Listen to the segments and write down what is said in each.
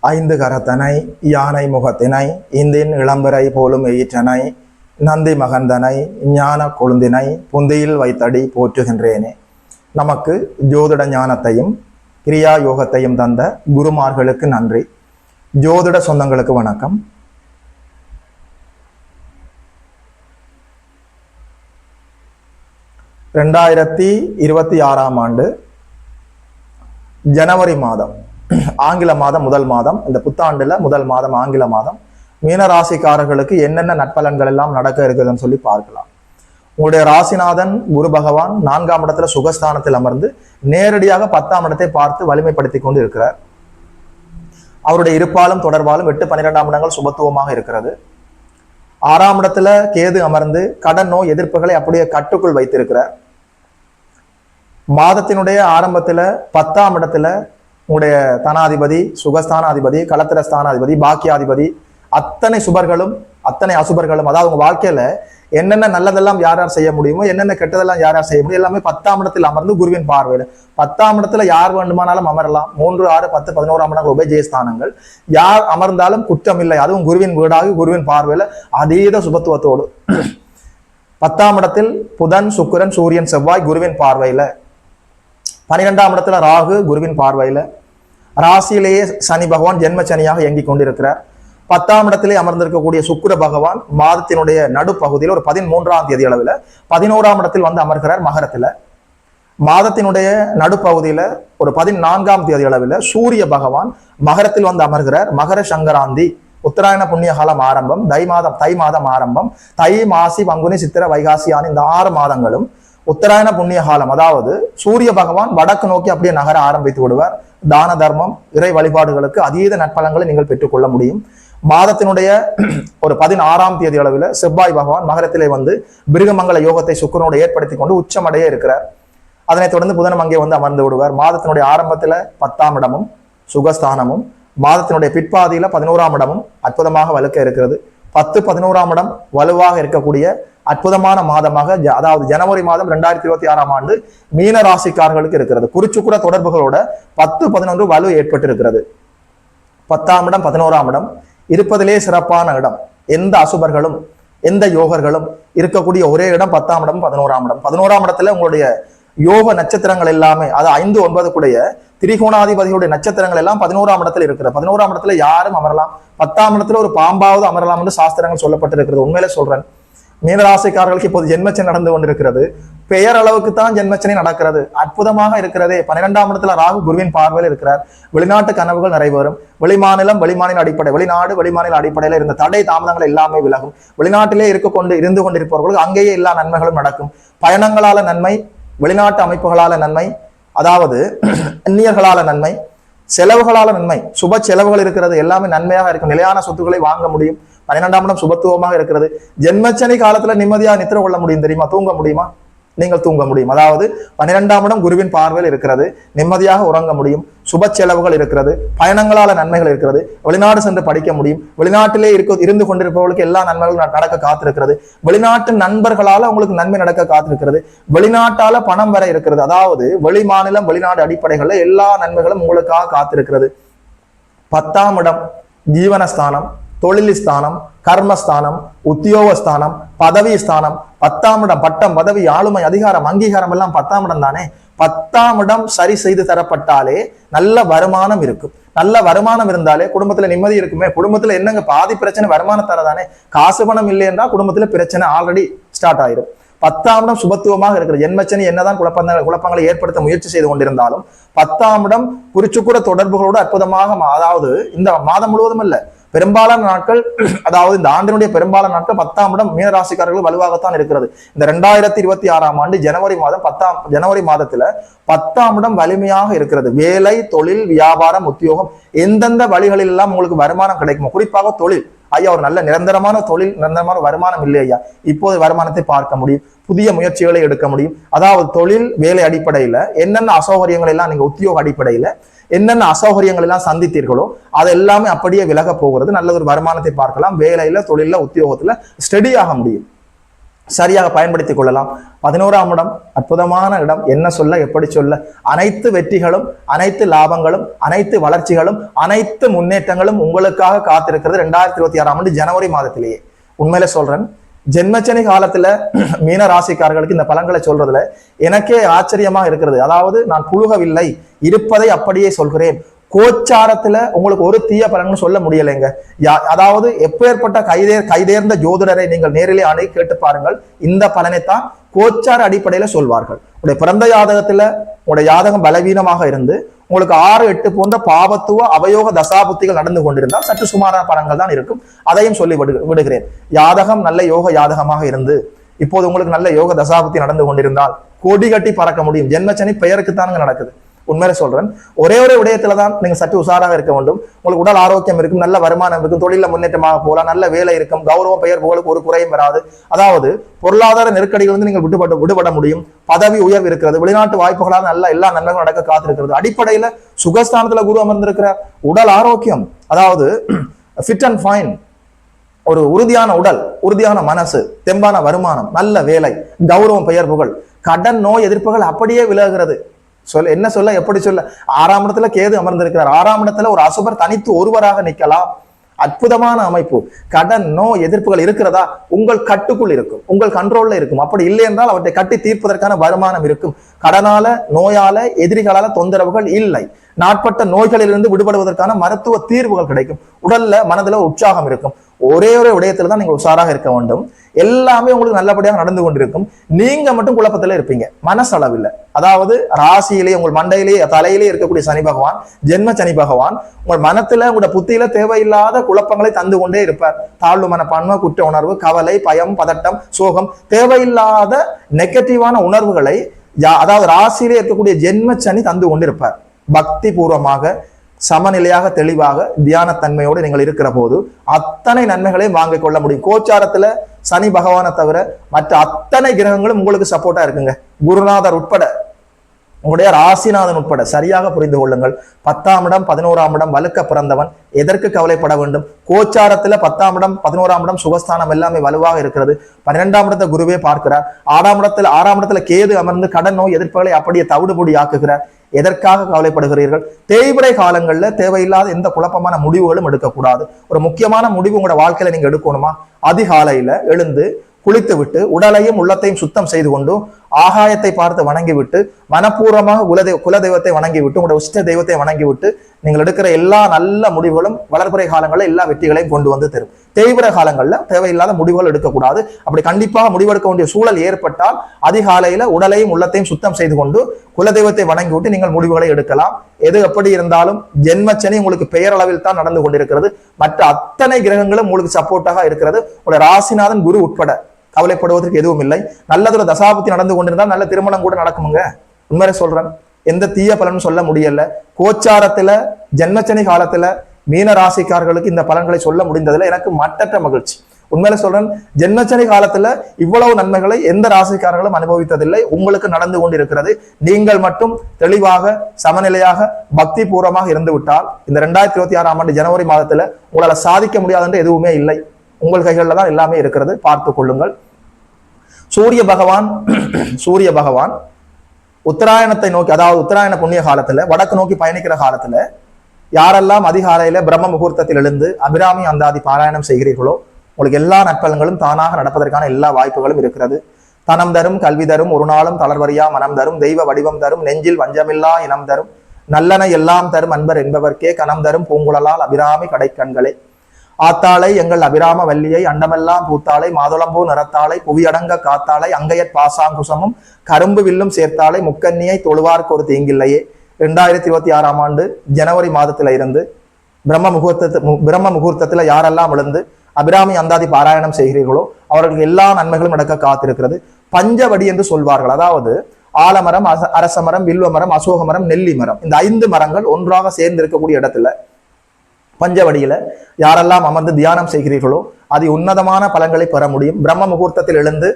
ஐந்து கரத்தனை யானை முகத்தினை இந்தின் இளம்பிறை போலும் எயிற்றனை நந்தி மகந்தனை ஞான கொழுந்தினை புந்தியில் வைத்தடி போற்றுகின்றேனே. நமக்கு ஜோதிட ஞானத்தையும் கிரியா யோகத்தையும் தந்த குருமார்களுக்கு நன்றி. ஜோதிட சொந்தங்களுக்கு வணக்கம். ரெண்டாயிரத்தி 26ஆம் ஆண்டு ஜனவரி மாதம், ஆங்கில மாதம் முதல் மாதம், இந்த புத்தாண்டுல முதல் மாதம் ஆங்கில மாதம், மீனராசிக்காரர்களுக்கு என்னென்ன நற்பலன்கள் எல்லாம் நடக்க இருக்குதுன்னு சொல்லி பார்க்கலாம். உங்களுடைய ராசிநாதன் குரு பகவான் 4ஆம் இடத்துல சுகஸ்தானத்தில் அமர்ந்து நேரடியாக 10ஆம் இடத்தை பார்த்து வலிமைப்படுத்தி கொண்டு இருக்கிறார். அவருடைய இருப்பாலும் தொடர்பாலும் 8, 12ஆம் இடங்கள் சுபத்துவமாக இருக்கிறது. 6ஆம் இடத்துல கேது அமர்ந்து கடன் நோய் எதிர்ப்புகளை அப்படியே கட்டுக்குள் வைத்திருக்கிறார். மாதத்தினுடைய ஆரம்பத்துல 10ஆம் இடத்துல உங்களுடைய தனாதிபதி, சுகஸ்தானாதிபதி, கலத்திரஸ்தானாதிபதி, பாக்கியாதிபதி, அத்தனை சுபர்களும் அத்தனை அசுபர்களும், அதாவது உங்க வாழ்க்கையில என்னென்ன நல்லதெல்லாம் யார் யார் செய்ய முடியுமோ, என்னென்ன கெட்டதெல்லாம் யார் யார் செய்ய முடியும், எல்லாமே 10ஆம் இடத்தில் அமர்ந்து குருவின் பார்வையில. 10ஆம் இடத்துல யார் வேண்டுமானாலும் அமரலாம். 3, 6, 10, 11ஆம் இடங்கள் உபஜயஸ்தானங்கள். யார் அமர்ந்தாலும் குற்றம் இல்லை. அதுவும் குருவின் வீடாகி குருவின் பார்வையில அதீத சுபத்துவத்தோடு 10ஆம் இடத்தில் புதன், சுக்கிரன், சூரியன், செவ்வாய் குருவின் பார்வையில. 12ஆம் இடத்துல ராகு குருவின் பார்வையில. ராசியிலேயே சனி பகவான் ஜென்ம சனியாக இயங்கிக் கொண்டிருக்கிறார். 10ஆம் இடத்திலே அமர்ந்திருக்கக்கூடிய சுக்கிர பகவான் மாதத்தினுடைய நடுப்பகுதியில் ஒரு 13ஆம் தேதி அளவில் 11ஆம் இடத்தில் வந்து அமர்கிறார் மகரத்துல. மாதத்தினுடைய நடுப்பகுதியில ஒரு 14ஆம் தேதி அளவில் சூரிய பகவான் மகரத்தில் வந்து அமர்கிறார். மகர சங்கராந்தி, உத்தராயண புண்ணிய காலம் ஆரம்பம், தை மாதம் ஆரம்பம், தை, மாசி, பங்குனி, சித்திர, வைகாசி ஆன இந்த 6 மாதங்களும் உத்தராயண புண்ணிய காலம். அதாவது சூரிய பகவான் வடக்கு நோக்கி அப்படியே நகர ஆரம்பித்து விடுவார். தான தர்மம், இறை வழிபாடுகளுக்கு அதீத நற்பலன்களை நீங்கள் பெற்றுக்கொள்ள முடியும். மாதத்தினுடைய ஒரு 16ஆம் தேதி அளவில் செவ்வாய் பகவான் மகரத்திலே வந்து பிருகமங்கல யோகத்தை சுக்கிரனோடு ஏற்படுத்தி கொண்டு உச்சமடைய இருக்கிறார். அதனைத் தொடர்ந்து புதனம் அங்கே வந்து அமர்ந்து விடுவார். மாதத்தினுடைய ஆரம்பத்துல 10ஆம் இடமும் சுகஸ்தானமும், மாதத்தினுடைய பிற்பாதியில 11ஆம் இடமும் அற்புதமாக வலுக்க இருக்கிறது. 10, 11ஆம் இடம் வலுவாக இருக்கக்கூடிய அற்புதமான மாதமாக, அதாவது ஜனவரி மாதம் 2026ஆம் ஆண்டு மீன ராசிக்காரர்களுக்கு இருக்கிறது. குறிச்சுக்குற தொடர்புகளோட 10, 11 வலு ஏற்பட்டு இருக்கிறது. 10ஆம் இடம் 11ஆம் இடம் இருப்பதிலே சிறப்பான இடம். எந்த அசுபர்களும் எந்த யோகர்களும் இருக்கக்கூடிய ஒரே இடம் 10ஆம் இடம் 11ஆம் இடம். 11ஆம் இடத்துல உங்களுடைய யோக நட்சத்திரங்கள் எல்லாமே, அது 5, 9 கூடிய திரிகோணாதிபதிகளுடைய நட்சத்திரங்கள் எல்லாம் 11ஆம் இடத்துல இருக்கிறது. 11ஆம் இடத்துல யாரும் அமரலாம். 10ஆம் இடத்துல ஒரு பாம்பாவது அமரலாம் என்று சாஸ்திரங்கள் சொல்லப்பட்டு இருக்கிறது. உண்மையிலே சொல்றேன், மீனராசிக்காரர்களுக்கு இப்போது ஜென்மச்சனி நடந்து கொண்டிருக்கிறது. பெயர் அளவுக்கு தான் ஜென்மச்சனி நடக்கிறது. அற்புதமாக இருக்கிறதே. 12ஆம் இடத்துல ராகு குருவின் பார்வையில் இருக்கிறார். வெளிநாட்டு கனவுகள் நிறைவேறும். வெளிமாநிலம், வெளிமாநில அடிப்படை, வெளிநாடு, வெளிமாநில அடிப்படையில் இருந்த தடை தாமதங்கள் எல்லாமே விலகும். வெளிநாட்டிலே இருந்து கொண்டிருப்பவர்களுக்கு அங்கேயே எல்லா நன்மைகளும் நடக்கும். பயணங்களால நன்மை, வெளிநாட்டு அமைப்புகளால நன்மை, அதாவது அந்நியர்களால நன்மை, செலவுகளால நன்மை, சுப செலவுகள் இருக்கிறது, எல்லாமே நன்மையாக இருக்கும். நிலையான சொத்துக்களை வாங்க முடியும். 12ஆம் இடம் சுபத்துவமாக இருக்கிறது. ஜென்மச்சனி காலத்துல நிம்மதியா நித்திர கொள்ள முடியும். தெரியுமா? தூங்க முடியுமா? நீங்கள் தூங்க முடியும். அதாவது 12ஆம் இடம் குருவின் பார்வையில் இருக்கிறது. நிம்மதியாக உறங்க முடியும். சுப செலவுகள் இருக்கிறது. பயணங்களால நன்மைகள் இருக்கிறது. வெளிநாடு சென்று படிக்க முடியும். வெளிநாட்டிலே இருந்து கொண்டிருப்பவர்களுக்கு எல்லா நன்மைகளும் நடக்க காத்திருக்கிறது. வெளிநாட்டு நண்பர்களால உங்களுக்கு நன்மை நடக்க காத்திருக்கிறது. வெளிநாட்டால பணம் வர இருக்கிறது. அதாவது வெளி மாநிலம், வெளிநாடு அடிப்படைகள்ல எல்லா நன்மைகளும் உங்களுக்காக காத்திருக்கிறது. 10ஆம் இடம் ஜீவனஸ்தானம், தொழில் ஸ்தானம், கர்மஸ்தானம், உத்தியோகஸ்தானம், பதவி ஸ்தானம். 10ஆம் இடம் பட்டம், பதவி, ஆளுமை, அதிகாரம், அங்கீகாரம் எல்லாம் 10ஆம் இடம் தானே. 10ஆம் இடம் சரி செய்து தரப்பட்டாலே நல்ல வருமானம் இருக்கும். நல்ல வருமானம் இருந்தாலே குடும்பத்துல நிம்மதி இருக்குமே. குடும்பத்துல என்னங்க பாதி பிரச்சனை வருமானத்தால தானே. காசு பணம் இல்லை என்றால் குடும்பத்துல பிரச்சனை ஆல்ரெடி ஸ்டார்ட் ஆயிரும். 10ஆம் இடம் சுபத்துவமாக இருக்கிற ஜென்மச்சனி என்னதான் குழப்பங்களை ஏற்படுத்த முயற்சி செய்து கொண்டிருந்தாலும் 10ஆம் இடம் குறிச்சுக்கூட தொடர்புகளோடு அற்புதமாக, அதாவது இந்த மாதம் முழுவதும் இல்ல, பெரும்பாலான நாட்கள், அதாவது இந்த ஆண்டினுடைய பெரும்பாலான நாட்கள் 10ஆம் இடம் மீனராசிக்காரர்கள் வலுவாகத்தான் இருக்கிறது. இந்த 2026ஆம் ஆண்டு ஜனவரி மாதத்துல 10ஆம் இடம் வலிமையாக இருக்கிறது. வேலை, தொழில், வியாபாரம், உத்தியோகம், எந்தெந்த வழிகளில் எல்லாம் உங்களுக்கு வருமானம் கிடைக்குமோ, குறிப்பாக தொழில். ஐயா, ஒரு நல்ல நிரந்தரமான தொழில், நிரந்தரமான வருமானம் இல்லை ஐயா, இப்போது வருமானத்தை பார்க்க முடியும். புதிய முயற்சிகளை எடுக்க முடியும். அதாவது தொழில், வேலை அடிப்படையில என்னென்ன அசௌகரியங்கள் எல்லாம் நீங்க உத்தியோக அடிப்படையில என்னென்ன அசௌகரியங்கள் எல்லாம் சந்தித்தீர்களோ அது எல்லாமே அப்படியே விலக போகிறது. நல்ல ஒரு வருமானத்தை பார்க்கலாம். வேலையில, தொழில, உத்தியோகத்துல ஸ்டெடி ஆக முடியும். சரியாக பயன்படுத்திக் கொள்ளலாம். 11ஆம் இடம் அற்புதமான இடம். என்ன சொல்ல எப்படி சொல்ல, அனைத்து வெற்றிகளும், அனைத்து லாபங்களும், அனைத்து வளர்ச்சிகளும், அனைத்து முன்னேற்றங்களும் உங்களுக்காக காத்திருக்கிறது 2026ஆம் ஆண்டு ஜனவரி மாதத்திலேயே. உண்மையில சொல்றேன், ஜென்மச்சனி காலத்துல மீன ராசிக்காரர்களுக்கு இந்த பலன்களை சொல்றதுல எனக்கே ஆச்சரியமா இருக்கிறது. அதாவது நான் புழுகவில்லை, இருப்பதை அப்படியே சொல்கிறேன். கோச்சாரத்துல உங்களுக்கு ஒரு தீய பலன்னு சொல்ல முடியலைங்க. அதாவது எப்பேற்பட்ட கைதேர்ந்த ஜோதிடரை நீங்கள் நேரிலே அணுகி கேட்டு பாருங்கள். இந்த பலனைத்தான் கோச்சார அடிப்படையில சொல்வார்கள். உடைய பிறந்த ஜாதகத்துல உடைய ஜாதகம் பலவீனமாக இருந்து உங்களுக்கு 6, 8 போன்ற பாவத்துவ அவயோக தசாபுத்திகள் நடந்து கொண்டிருந்தால் சற்று சுமாரான பலன்கள் தான் இருக்கும். அதையும் சொல்லி விடுகிறேன். ஜாதகம் நல்ல யோக ஜாதகமாக இருந்து இப்போது உங்களுக்கு நல்ல யோக தசாபுத்தி நடந்து கொண்டிருந்தால் கொடி கட்டி பறக்க முடியும். ஜென்மச்சனி பெயருக்கு தானுங்க நடக்குது. உண்மையில சொல்றேன், ஒரே விடயத்துல தான் நீங்க சற்று உஷாராக இருக்க வேண்டும். உங்களுக்கு உடல் ஆரோக்கியம் இருக்கும், நல்ல வருமானம் இருக்கும், தொழில முன்னேற்றமாக போகலாம், நல்ல வேலை இருக்கும், கௌரவம் பெயர் புகழுக்கு ஒரு குறையும் வராது. அதாவது பொருளாதார நெருக்கடிகள் வந்து நீங்கள் விடுபட முடியும். பதவி உயர்வு இருக்கிறது, வெளிநாட்டு வாய்ப்புகளால் நல்ல எல்லா நன்மைகளும் நடக்க காத்திருக்கிறது. அடிப்படையில சுகஸ்தானத்துல குரு அமர்ந்திருக்கிறார். உடல் ஆரோக்கியம், அதாவது ஃபிட் அண்ட் ஃபைன், ஒரு உறுதியான உடல், உறுதியான மனசு, தெம்பான வருமானம், நல்ல வேலை, கௌரவம் பெயர் புகழ், கடன் நோய் எதிர்ப்புகள் அப்படியே விலகுகிறது. என்ன சொல்ல எப்படி சொல்ல, 6ஆம் இடத்துல கேது அமர்ந்திருக்கிறார். 6ஆம் இடத்துல ஒரு அசுபர் தனித்து ஒருவராக நிற்கலாம். அற்புதமான அமைப்பு. கடன் நோய் எதிர்ப்புகள் இருக்கிறதா, உங்கள் கட்டுக்குள் இருக்கும், உங்கள் கண்ட்ரோல்ல இருக்கும். அப்படி இல்லை என்றால் அவற்றை கட்டி தீர்ப்பதற்கான வருமானம் இருக்கும். கடனால, நோயால, எதிரிகளால தொந்தரவுகள் இல்லை. நாட்பட்ட நோய்களிலிருந்து விடுபடுவதற்கான மருத்துவ தீர்வுகள் கிடைக்கும். உடல்ல மனதுல உற்சாகம் இருக்கும். ஒரே விடயத்துல தான் நீங்க உஷாராக இருக்க வேண்டும். எல்லாமே உங்களுக்கு நல்லபடியாக நடந்து கொண்டிருக்கும். நீங்க மட்டும் குழப்பத்துல இருப்பீங்க மனசளவில். அதாவது ராசியிலேயே உங்கள் மண்டையிலேயே தலையிலேயே இருக்கக்கூடிய சனி பகவான், ஜென்ம சனி பகவான் உங்கள் மனத்துல, உங்களோட புத்தியில தேவையில்லாத குழப்பங்களை தந்து கொண்டே இருப்பார். தாழ்வு மனப்பான்மை, குற்ற உணர்வு, கவலை, பயம், பதட்டம், சோகம், தேவையில்லாத நெகட்டிவான உணர்வுகளை அதாவது ராசியிலே இருக்கக்கூடிய ஜென்ம சனி தந்து கொண்டிருப்பார். பக்தி பூர்வமாக, சமநிலையாக, தெளிவாக, தியான தன்மையோடு நீங்கள் இருக்கிற போது அத்தனை நன்மைகளையும் வாங்கிக் கொள்ள முடியும். கோச்சாரத்துல சனி பகவானை தவிர மற்ற அத்தனை கிரகங்களும் உங்களுக்கு சப்போர்ட்டா இருக்குங்க. குருநாதர் உட்பட, உங்களுடைய ராசிநாதன் உட்பட. சரியாக புரிந்து கொள்ளுங்கள். 10ஆம் இடம் 11ஆம் இடம் வலுக்க பிறந்தவன் எதற்கு கவலைப்பட வேண்டும்? கோச்சாரத்துல 10ஆம் இடம் 11ஆம் இடம் சுகஸ்தானம் எல்லாமே வலுவாக இருக்கிறது. 12ஆம் இடத்தை குருவே பார்க்கிறார். 6ஆம் இடத்துல கேது அமர்ந்து கடன் நோய் எதிர்ப்புகளை அப்படியே தவிடுபொடி ஆக்குகிறார். எதற்காக கவலைப்படுகிறீர்கள்? தேய்பிறை காலங்கள்ல தேவையில்லாத எந்த குழப்பமான முடிவுகளும் எடுக்கக்கூடாது. ஒரு முக்கியமான முடிவு உங்களோட வாழ்க்கையில நீங்க எடுக்கணுமா, அதிகாலையில எழுந்து குளித்து விட்டு உடலையும் உள்ளத்தையும் சுத்தம் செய்து கொண்டு ஆகாயத்தை பார்த்து வணங்கிவிட்டு மனப்பூர்வமாக குலதெய்வத்தை வணங்கிவிட்டு உங்களுடைய உஷ்ட தெய்வத்தை வணங்கிவிட்டு நீங்கள் எடுக்கிற எல்லா நல்ல முடிவுகளும் வளர்பிறை காலங்களில் எல்லா வெற்றிகளையும் கொண்டு வந்து தரும். தேய்பிறை காலங்கள்ல தேவையில்லாத முடிவுகள் எடுக்கக்கூடாது. அப்படி கண்டிப்பாக முடிவெடுக்க வேண்டிய சூழல் ஏற்பட்டால் அதிகாலையில உடலையும் உள்ளத்தையும் சுத்தம் செய்து கொண்டு குலதெய்வத்தை வணங்கி விட்டு நீங்கள் முடிவுகளை எடுக்கலாம். எது எப்படி இருந்தாலும் ஜென்மச்சனி உங்களுக்கு பெயரளவில் தான் நடந்து கொண்டிருக்கிறது. மற்ற அத்தனை கிரகங்களும் உங்களுக்கு சப்போர்ட்டாக இருக்கிறது. உங்களுடைய ராசிநாதன் குரு உட்பட. கவலைப்படுவதற்கு எதுவும் இல்லை. நல்லதொரு தசாபுத்தி நடந்து கொண்டிருந்தால் நல்ல திருமணம் கூட நடக்குமுங்க. உண்மையை சொல்றேன், எந்த தீய பலனும் சொல்ல முடியல. கோச்சாரத்துல ஜென்மச்சனி காலத்துல மீன ராசிக்காரர்களுக்கு இந்த பலன்களை சொல்ல முடிந்ததுல எனக்கு மட்டற்ற மகிழ்ச்சி. உண்மையில சொல்றேன், ஜென்மச்சனி காலத்துல இவ்வளவு நன்மைகளை எந்த ராசிக்காரர்களும் அனுபவித்ததில்லை. உங்களுக்கு நடந்து கொண்டிருக்கிறது. நீங்கள் மட்டும் தெளிவாக, சமநிலையாக, பக்தி பூர்வமாக இருந்து விட்டால் இந்த 2026ஆம் ஆண்டு ஜனவரி மாதத்துல உங்களால சாதிக்க முடியாதுன்ற எதுவுமே இல்லை. உங்கள் கைகளில் தான் எல்லாமே இருக்கிறது. பார்த்து கொள்ளுங்கள். சூரிய பகவான் உத்தராயணத்தை நோக்கி, அதாவது உத்தராயண புண்ணிய காலத்துல வடக்கு நோக்கி பயணிக்கிற காலத்துல யாரெல்லாம் அதிகாலையில பிரம்ம முகூர்த்தத்தில் எழுந்து அபிராமி அந்தாதி பாராயணம் செய்கிறீர்களோ உங்களுக்கு எல்லா நற்பலன்களும் தானாக நடப்பதற்கான எல்லா வாய்ப்புகளும் இருக்கிறது. தனம் தரும், கல்வி தரும், ஒரு நாளும் தளர்வறியா மனம் தரும், தெய்வ வடிவம் தரும், நெஞ்சில் வஞ்சமில்லா இனம் தரும், நல்லன எல்லாம் தரும் அன்பர் என்பவர்க்கே கனம் தரும் பூங்குழலால் அபிராமி கடைக்கண்களே. ஆத்தாளை எங்கள் அபிராம வல்லியை அண்டமெல்லாம் பூத்தாளை மாதுளம்பூ நிறத்தாளை புவியடங்க காத்தாளை அங்கையற் பாசாங்குசமும் கரும்பு வில்லும் சேர்த்தாளை முக்கன்னியை தொழுவார்க்கு ஒரு தீங்கில்லையே. 2026ஆம் ஆண்டு ஜனவரி மாதத்துல இருந்து பிரம்ம முகூர்த்தத்துல யாரெல்லாம் எழுந்து அபிராமி அந்தாதி பாராயணம் செய்கிறீர்களோ அவர்களுக்கு எல்லா நன்மைகளும் நடக்க காத்திருக்கிறது. பஞ்சவடி என்று சொல்வார்கள். அதாவது ஆலமரம், அரசமரம், வில்வமரம், அசோக மரம், நெல்லி மரம், இந்த 5 மரங்கள் ஒன்றாக சேர்ந்து இருக்கக்கூடிய இடத்துல பஞ்சவடியில யாரெல்லாம் அமர்ந்து தியானம் செய்கிறீர்களோ அது உன்னதமான பலன்களை பெற முடியும். பிரம்ம முகூர்த்தத்தில் எழுந்து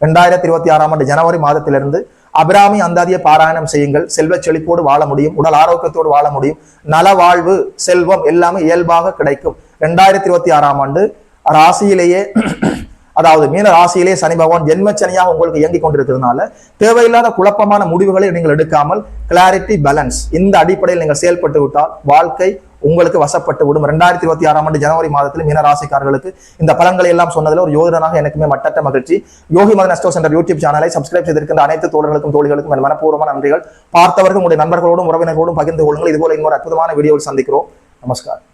2026ஆம் ஆண்டு ஜனவரி மாதத்திலிருந்து அபிராமி அந்தாதியை பாராயணம் செய்யுங்கள். செல்வ செழிப்போடு வாழ முடியும், உடல் ஆரோக்கியத்தோடு வாழ முடியும், நல வாழ்வு, செல்வம் எல்லாமே இயல்பாக கிடைக்கும். 2026ஆம் ஆண்டு ராசியிலேயே அதாவது மீன ராசியிலே சனி பகவான் ஜென்மச்சனியாக உங்களுக்கு இயங்கிக் கொண்டிருக்கிறதுனால தேவையில்லாத குழப்பமான முடிவுகளை நீங்கள் எடுக்காமல் கிளாரிட்டி பேலன்ஸ் இந்த அடிப்படையில் நீங்கள் செயல்பட்டு விட்டால் வாழ்க்கை உங்களுக்கு வசப்பட்டு விடும். 2026ஆம் ஆண்டு ஜனவரி மாதத்தில் மீன ராசிக்காரர்களுக்கு இந்த பலன்களை எல்லாம் சொன்னதில் ஒரு யோகனாக எனக்குமே மட்டற்ற மகிழ்ச்சி. யோகி மதன் அஸ்ட்ரோ சென்டர் யூடியூப் சேனலை சப்ஸ்கிரைப் செய்திருக்கின்ற அனைத்து தோழர்களுக்கும் தோழிகளுக்கும் என் மனப்பூர்வமான நன்றிகள். பார்த்தவர்கள் உங்களுடைய நண்பர்களோடும் உறவினர்களோடும் பகிர்ந்து கொள்ளுங்கள். இதுபோல இன்னொரு அற்புதமான வீடியோவில் சந்திக்கிறோம். நமஸ்காரம்.